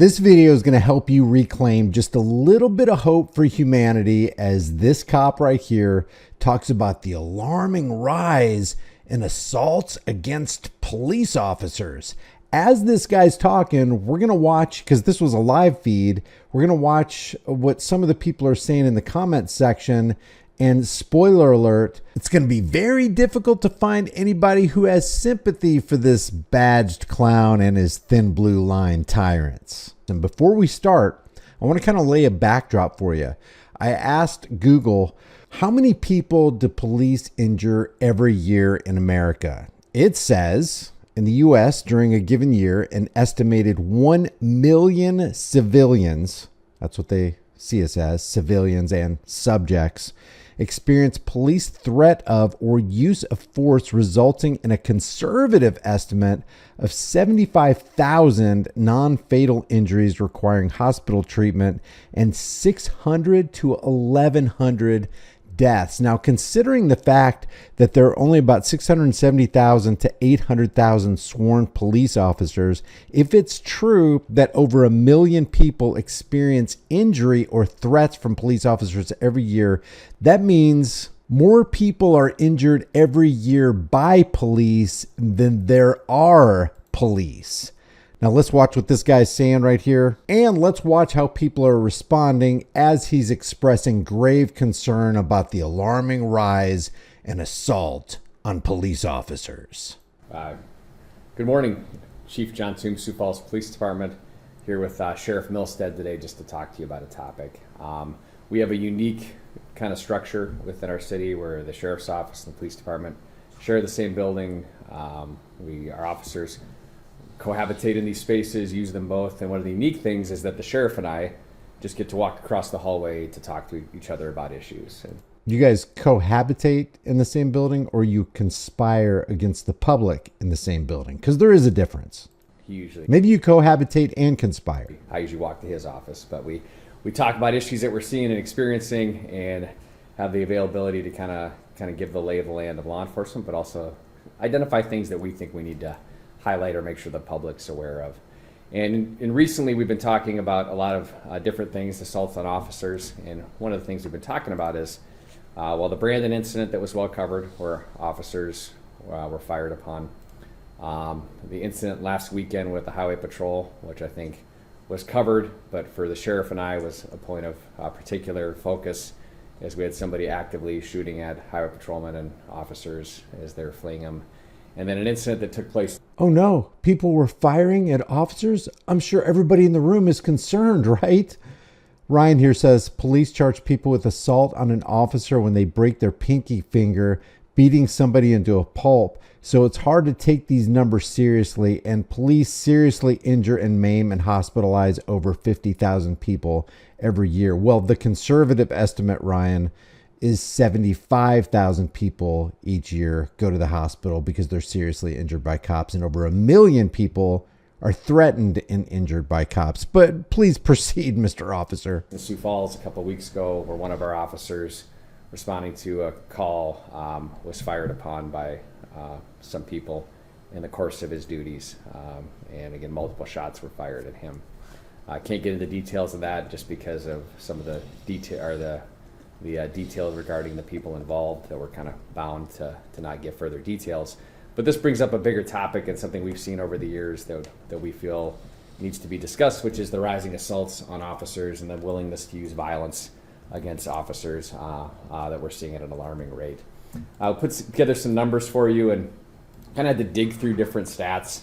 This video is going to help you reclaim just a little bit of hope for humanity as this cop right here talks about the alarming rise in assaults against police officers. As this guy's talking, we're going to watch, because this was a live feed, we're going to watch what some of the people are saying in the comments section. And spoiler alert, it's going to be very difficult to find anybody who has sympathy for this badged clown and his thin blue line tyrants. And before we start, I want to kind of lay a backdrop for you. I asked Google, how many people do police injure every year in America? It says in the US during a given year, an estimated 1 million civilians, that's what they see us as, civilians and subjects, experience police threat of or use of force, resulting in a conservative estimate of 75,000 non-fatal injuries requiring hospital treatment and 600 to 1,100 deaths. Now, considering the fact that there are only about 670,000 to 800,000 sworn police officers, if it's true that over 1 million people experience injury or threats from police officers every year, that means more people are injured every year by police than there are police. Now let's watch what this guy's saying right here, and let's watch how people are responding as he's expressing grave concern about the alarming rise in assault on police officers. Good morning, Chief John Toombs, Sioux Falls Police Department, here with Sheriff Milstead today just to talk to you about a topic. We have a unique kind of structure within our city where the Sheriff's Office and the Police Department share the same building. Our officers cohabitate in these spaces, use them both, and one of the unique things is that the sheriff and I just get to walk across the hallway to talk to each other about issues. And you guys cohabitate in the same building, or you conspire against the public in the same building? Because there is a difference. Maybe you cohabitate and conspire. I usually walk to his office, but we talk about issues that we're seeing and experiencing and have the availability to kind of give the lay of the land of law enforcement, but also identify things that we think we need to highlight or make sure the public's aware of. And recently we've been talking about a lot of different things, assaults on officers, and one of the things we've been talking about is, the Brandon incident that was well covered where officers were fired upon, the incident last weekend with the Highway Patrol, which I think was covered, but for the sheriff and I was a point of particular focus as we had somebody actively shooting at highway patrolmen and officers as they're fleeing them. And then an incident that took place. Oh no, people were firing at officers? I'm sure everybody in the room is concerned, right? Ryan here says police charge people with assault on an officer when they break their pinky finger, beating somebody into a pulp. So it's hard to take these numbers seriously, and police seriously injure and maim and hospitalize over 50,000 people every year. Well, the conservative estimate, Ryan, is 75,000 people each year go to the hospital because they're seriously injured by cops, and over 1 million people are threatened and injured by cops. But please proceed, Mr. Officer. In Sioux Falls a couple of weeks ago, where one of our officers responding to a call was fired upon by some people in the course of his duties. And again, multiple shots were fired at him. I can't get into details of that just because of some of the details regarding the people involved that we're kind of bound to not give further details. But this brings up a bigger topic and something we've seen over the years that we feel needs to be discussed, which is the rising assaults on officers and the willingness to use violence against officers that we're seeing at an alarming rate. I'll put together some numbers for you and kind of had to dig through different stats,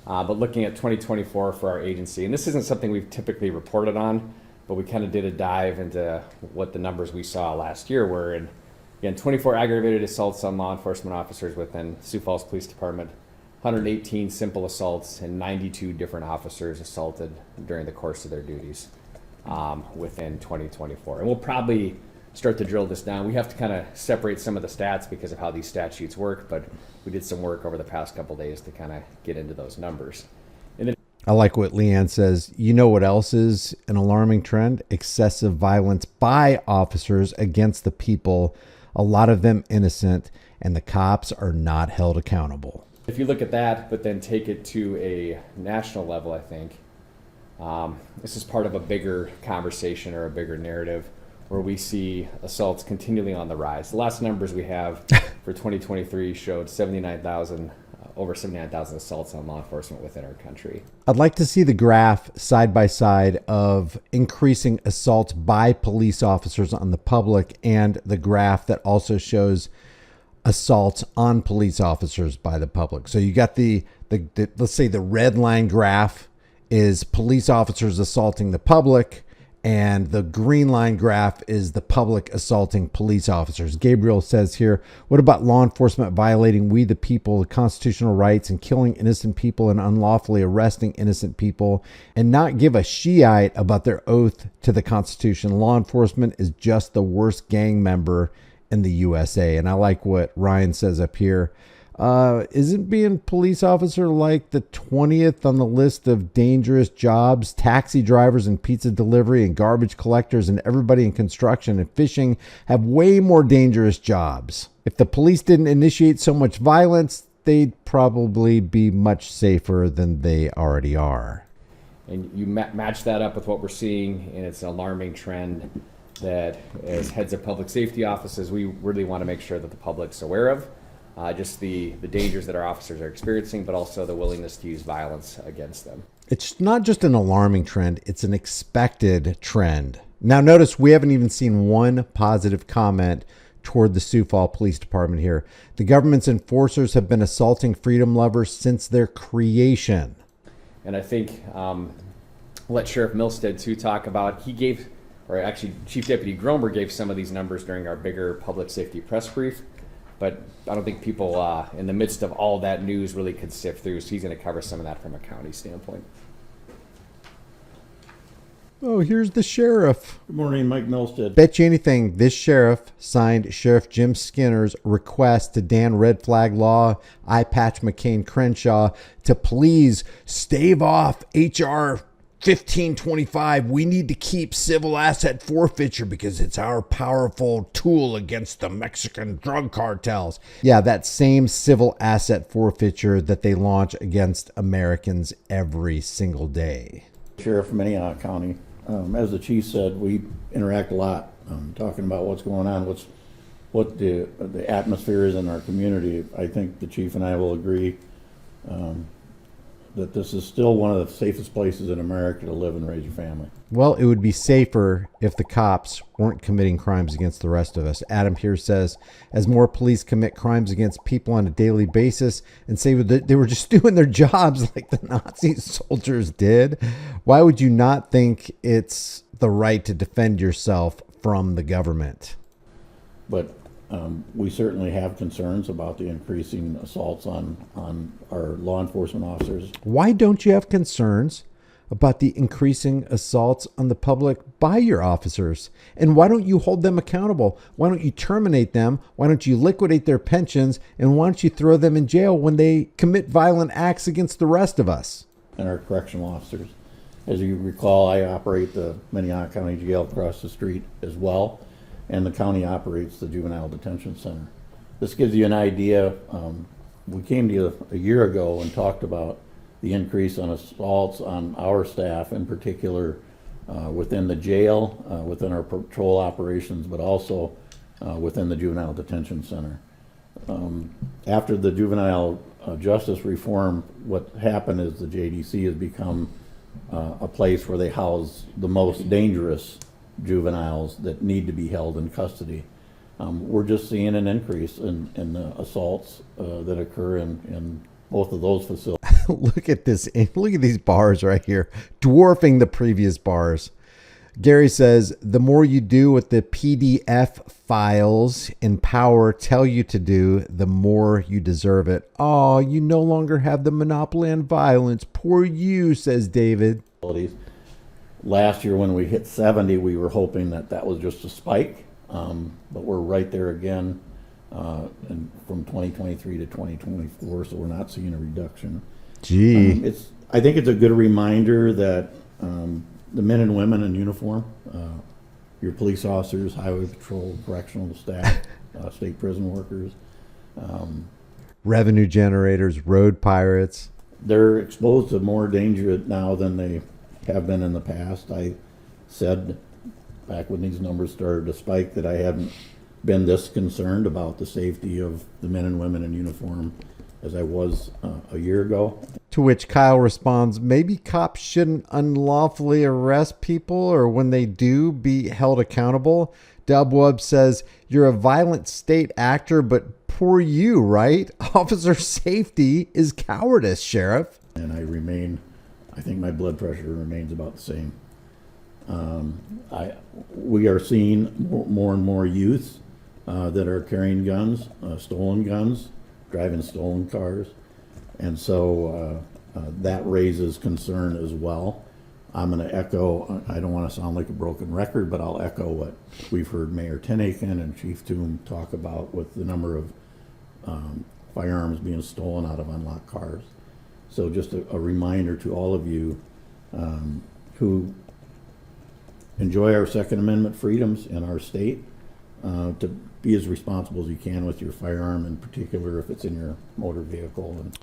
but looking at 2024 for our agency, and this isn't something we've typically reported on, but we kind of did a dive into what the numbers we saw last year were. And again, 24 aggravated assaults on law enforcement officers within Sioux Falls Police Department, 118 simple assaults, and 92 different officers assaulted during the course of their duties within 2024. And we'll probably start to drill this down. We have to kind of separate some of the stats because of how these statutes work, but we did some work over the past couple of days to kind of get into those numbers. And then I like what Leanne says. You know what else is an alarming trend? Excessive violence by officers against the people, a lot of them innocent, and the cops are not held accountable. If you look at that, but then take it to a national level, I think, This is part of a bigger conversation or a bigger narrative where we see assaults continually on the rise. The last numbers we have for 2023 showed over 79,000 assaults on law enforcement within our country. I'd like to see the graph side by side of increasing assaults by police officers on the public and the graph that also shows assaults on police officers by the public. So you got the let's say the red line graph is police officers assaulting the public, and the green line graph is the public assaulting police officers. Gabriel says here, what about law enforcement violating we the people, the constitutional rights, and killing innocent people and unlawfully arresting innocent people and not give a Shiite about their oath to the Constitution? Law enforcement is just the worst gang member in the USA. And I like what Ryan says up here. Isn't being police officer like the 20th on the list of dangerous jobs? Taxi drivers and pizza delivery and garbage collectors and everybody in construction and fishing have way more dangerous jobs. If the police didn't initiate so much violence, they'd probably be much safer than they already are. And you match that up with what we're seeing, and it's an alarming trend that as heads of public safety offices, we really want to make sure that the public's aware of. Just the dangers that our officers are experiencing, but also the willingness to use violence against them. It's not just an alarming trend, it's an expected trend. Now notice we haven't even seen one positive comment toward the Sioux Falls Police Department here. The government's enforcers have been assaulting freedom lovers since their creation. And I think let Sheriff Milstead too talk about, Chief Deputy Gromer gave some of these numbers during our bigger public safety press brief. But I don't think people in the midst of all that news really could sift through. So he's going to cover some of that from a county standpoint. Oh, here's the sheriff. Good morning, Mike Milstead. Bet you anything, this sheriff signed Sheriff Jim Skinner's request to Dan Red Flag Law, Eye Patch McCain Crenshaw to please stave off H.R. 1525. We need to keep civil asset forfeiture because it's our powerful tool against the Mexican drug cartels. Yeah, that same civil asset forfeiture that they launch against Americans every single day. Sheriff from Minnehaha County. As the chief said, we interact a lot, talking about what's going on, what the atmosphere is in our community. I think the chief and I will agree that this is still one of the safest places in America to live and raise your family. Well, it would be safer if the cops weren't committing crimes against the rest of us. Adam here says, as more police commit crimes against people on a daily basis and say that they were just doing their jobs like the Nazi soldiers did, why would you not think it's the right to defend yourself from the government? But we certainly have concerns about the increasing assaults on our law enforcement officers. Why don't you have concerns about the increasing assaults on the public by your officers? And why don't you hold them accountable? Why don't you terminate them? Why don't you liquidate their pensions? And why don't you throw them in jail when they commit violent acts against the rest of us? And our correctional officers. As you recall, I operate the Minnehaha County Jail across the street as well, and the county operates the Juvenile Detention Center. This gives you an idea. We came to you a year ago and talked about the increase on assaults on our staff, in particular within the jail, within our patrol operations, but also within the Juvenile Detention Center. After the juvenile justice reform, what happened is the JDC has become a place where they house the most dangerous juveniles that need to be held in custody. We're just seeing an increase in the assaults that occur in both of those facilities. Look at this. Look at these bars right here, dwarfing the previous bars. Gary says, the more you do what the PDF files in power tell you to do, the more you deserve it. Oh, you no longer have the monopoly on violence. Poor you, says David. Last year when we hit 70, we were hoping that was just a spike, but we're right there again from 2023 to 2024, so we're not seeing a reduction. Gee. I think it's a good reminder that the men and women in uniform, your police officers, highway patrol, correctional staff, state prison workers, revenue generators, road pirates, they're exposed to more danger now than they have been in the past. I said back when these numbers started to spike that I hadn't been this concerned about the safety of the men and women in uniform as I was a year ago. To which Kyle responds, maybe cops shouldn't unlawfully arrest people, or when they do, be held accountable. Dubwub says, you're a violent state actor, but poor you, right? Officer safety is cowardice, Sheriff. And I think my blood pressure remains about the same. We are seeing more and more youth that are carrying guns, stolen guns, driving stolen cars. And so that raises concern as well. I'm going to echo, I don't want to sound like a broken record, but I'll echo what we've heard Mayor Tennaken and Chief Toom talk about with the number of firearms being stolen out of unlocked cars. So just a reminder to all of you who enjoy our Second Amendment freedoms in our state to be as responsible as you can with your firearm, in particular if it's in your motor vehicle. And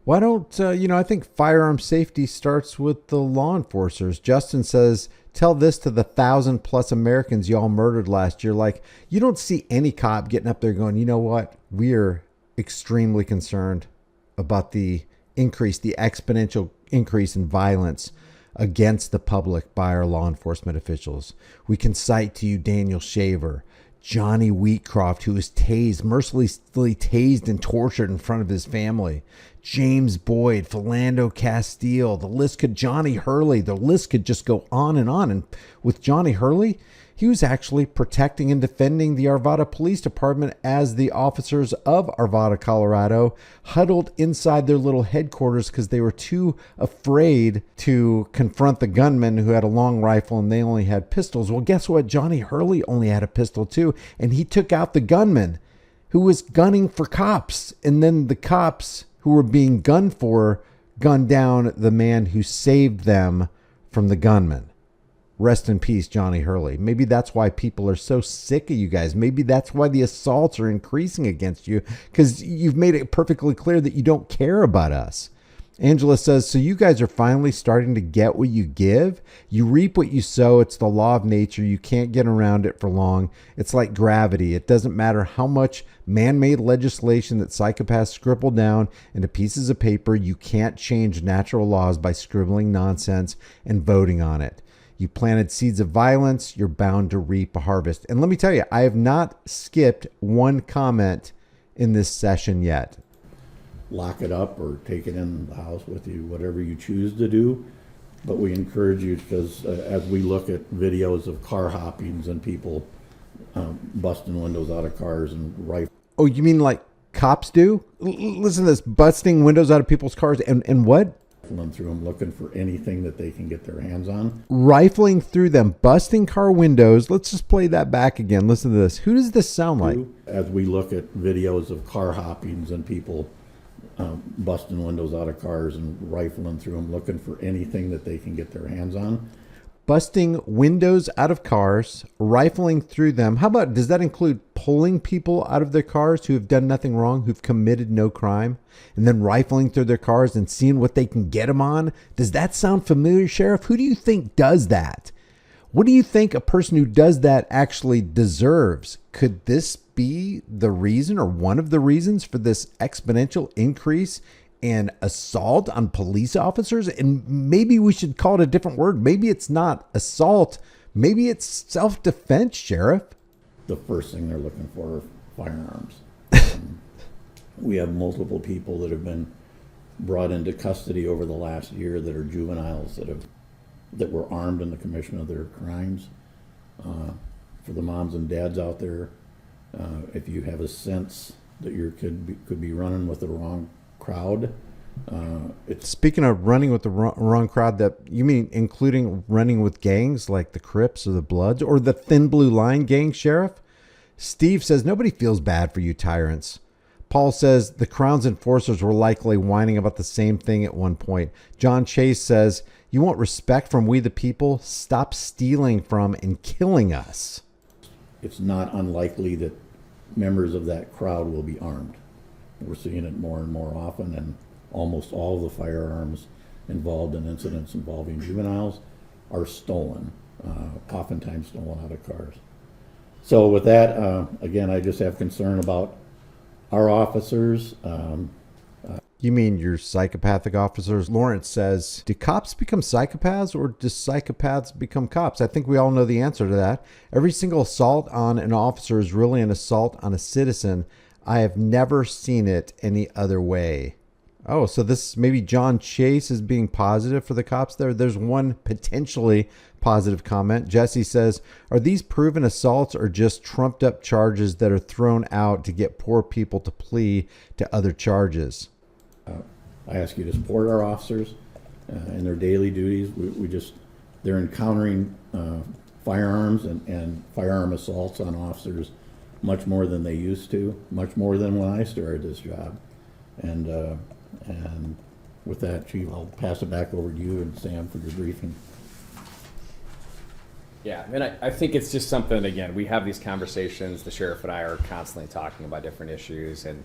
why don't, I think firearm safety starts with the law enforcers. Justin says, tell this to the 1,000+ Americans y'all murdered last year. Like, you don't see any cop getting up there going, you know what? We are extremely concerned about the exponential increase in violence against the public by our law enforcement officials. We can cite to you Daniel Shaver, Johnny Wheatcroft, who was mercilessly tased and tortured in front of his family, James Boyd, Philando Castile, Johnny Hurley, the list could just go on. And with Johnny Hurley, he was actually protecting and defending the Arvada Police Department as the officers of Arvada, Colorado, huddled inside their little headquarters because they were too afraid to confront the gunman who had a long rifle and they only had pistols. Well, guess what? Johnny Hurley only had a pistol too, and he took out the gunman who was gunning for cops. And then the cops who were being gunned for gunned down the man who saved them from the gunman. Rest in peace, Johnny Hurley. Maybe that's why people are so sick of you guys. Maybe that's why the assaults are increasing against you, because you've made it perfectly clear that you don't care about us. Angela says, so you guys are finally starting to get what you give? You reap what you sow. It's the law of nature. You can't get around it for long. It's like gravity. It doesn't matter how much man-made legislation that psychopaths scribble down into pieces of paper. You can't change natural laws by scribbling nonsense and voting on it. You planted seeds of violence, you're bound to reap a harvest. And let me tell you, I have not skipped one comment in this session yet. lock it up or take it in the house with you, whatever you choose to do. But we encourage you, because as we look at videos of car hoppings and people busting windows out of cars and rifles. Oh, you mean like cops do? Listen to this, busting windows out of people's cars and what? Rifling through them, looking for anything that they can get their hands on. Rifling through them, busting car windows. Let's just play that back again. Listen to this. Who does this sound like? As we look at videos of car hoppings and people busting windows out of cars and rifling through them, looking for anything that they can get their hands on. Busting windows out of cars, rifling through them. How about, does that include pulling people out of their cars who have done nothing wrong, who've committed no crime, and then rifling through their cars and seeing what they can get them on? Does that sound familiar, Sheriff? Who do you think does that? What do you think a person who does that actually deserves? Could this be the reason, or one of the reasons, for this exponential increase and assault on police officers? And maybe we should call it a different word. Maybe it's not assault. Maybe it's self-defense, Sheriff. The first thing they're looking for are firearms. We have multiple people that have been brought into custody over the last year that are juveniles that were armed in the commission of their crimes. For the moms and dads out there, if you have a sense that your kid could be running with the wrong crowd. Speaking of running with the wrong crowd, that you mean including running with gangs like the Crips or the Bloods or the Thin Blue Line gang, Sheriff? Steve says, nobody feels bad for you tyrants. Paul says the Crown's enforcers were likely whining about the same thing at one point. John Chase says, you want respect from we the people? Stop stealing from and killing us. It's not unlikely that members of that crowd will be armed. We're seeing it more and more often, and almost all of the firearms involved in incidents involving juveniles are stolen, oftentimes stolen out of cars. So with that, again, I just have concern about our officers. You mean your psychopathic officers? Lawrence says, do cops become psychopaths or do psychopaths become cops? I think we all know the answer to that. Every single assault on an officer is really an assault on a citizen. I have never seen it any other way. Oh, so this maybe John Chase is being positive for the cops there. There's one potentially positive comment. Jesse says, are these proven assaults or just trumped up charges that are thrown out to get poor people to plea to other charges? I ask you to support our officers in their daily duties. They're encountering firearms and firearm assaults on officers much more than they used to, much more than when I started this job. And with that, Chief, I'll pass it back over to you and Sam for your briefing. Yeah, and I think it's just something, again, we have these conversations, the sheriff and I are constantly talking about different issues. And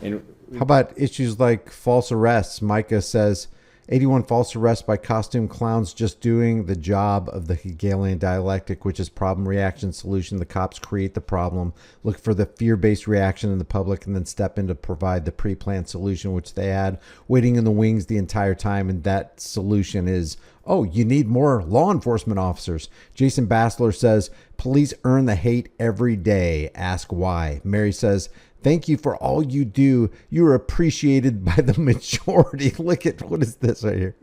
how about issues like false arrests? Micah says 81 false arrests by costume clowns just doing the job of the Hegelian dialectic, which is problem, reaction, solution. The cops create the problem, look for the fear-based reaction in the public, and then step in to provide the pre-planned solution, which they had waiting in the wings the entire time. And that solution is, oh, you need more law enforcement officers. Jason Bassler says, police earn the hate every day. Ask why. Mary says, thank you for all you do. You are appreciated by the majority. Look at, what is this right here?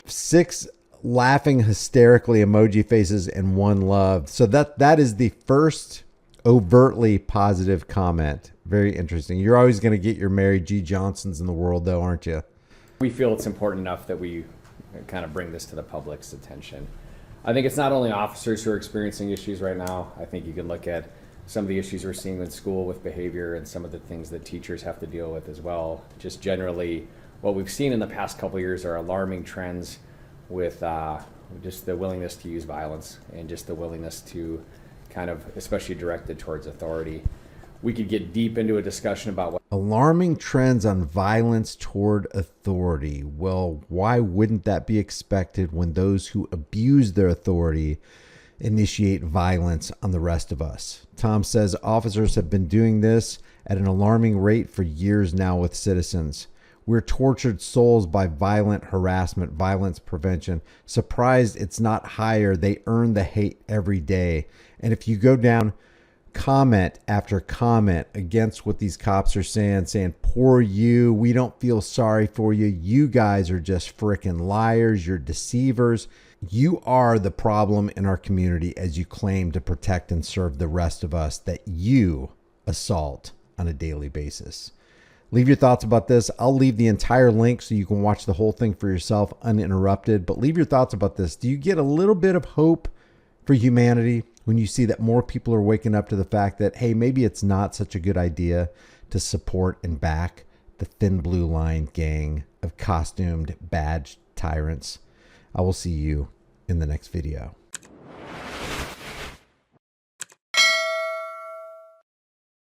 6 laughing hysterically emoji faces and 1 love. So that is the first overtly positive comment. Very interesting. You're always going to get your Mary G. Johnsons in the world though, aren't you? we feel it's important enough that we kind of bring this to the public's attention. I think it's not only officers who are experiencing issues right now. I think you can look at some of the issues we're seeing in school with behavior and some of the things that teachers have to deal with as well. Just generally, what we've seen in the past couple of years are alarming trends with just the willingness to use violence and just the willingness to kind of, especially directed towards authority. We could get deep into a discussion about what alarming trends on violence toward authority. Well, why wouldn't that be expected when those who abuse their authority initiate violence on the rest of us? Tom says officers have been doing this at an alarming rate for years now with citizens. We're tortured souls by violent harassment, violence prevention. Surprised it's not higher. They earn the hate every day. And if you go down comment after comment against what these cops are saying, poor you, we don't feel sorry for you. You guys are just freaking liars. You're deceivers. You are the problem in our community as you claim to protect and serve the rest of us that you assault on a daily basis. Leave your thoughts about this. I'll leave the entire link so you can watch the whole thing for yourself uninterrupted. But leave your thoughts about this. Do you get a little bit of hope for humanity when you see that more people are waking up to the fact that, hey, maybe it's not such a good idea to support and back the Thin Blue Line gang of costumed badge tyrants? I will see you in the next video.